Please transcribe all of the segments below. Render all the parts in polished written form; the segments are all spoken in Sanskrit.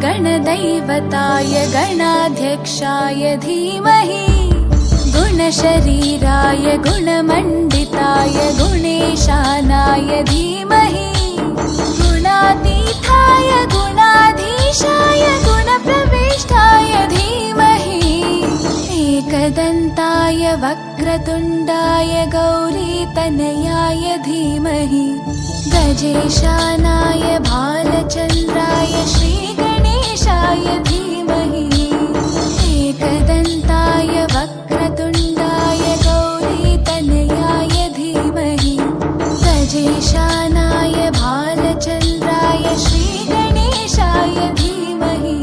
गणदैवताय गणाध्यक्षाय धीमहि गुणशरीराय गुणमण्डिताय गुणेशानाय धीमहि गुणातीताय गुणाधीशाय गुणप्रविष्टाय धीमहि एकदन्ताय वक्रतुण्डाय गौरीतनयाय धीमहि गजेशानाय भालचन्द्राय श्रीगणेशाय धीमहि एकदन्ताय वक्रतुण्डाय गौरीतनयाय धीमहि गजेशानाय भालचन्द्राय श्रीगणेशाय धीमहि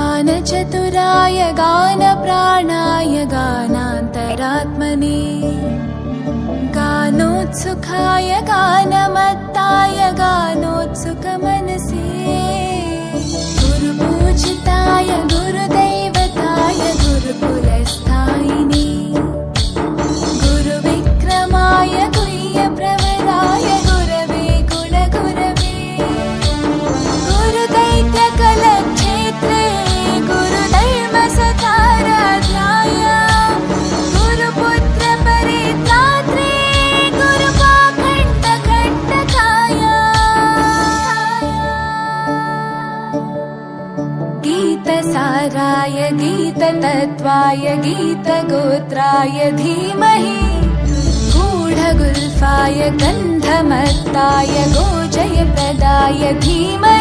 गानचतुराय गानप्राणाय गानान्तरात्मने गानोत्सुकाय गानमत्ताय गानोत्सुकमनसे गुरुपूजिताय गुरुदैवताय गुरुकुलस्थायिने गुरुविक्रमाय गुह्यप्रवराय गुरवे गुणगुरवे गुरुदैत्यकलक्षेत्रे गुरुधर्मसकाराध्याय गुरुपुत्रपरित्रात्रे गुरुपाखण्डखण्डकाय गीतसाराय गीततत्त्वाय गीतगोत्राय धीमहि गूढगुल्फाय गन्धमत्ताय गोजयप्रदाय धीमहि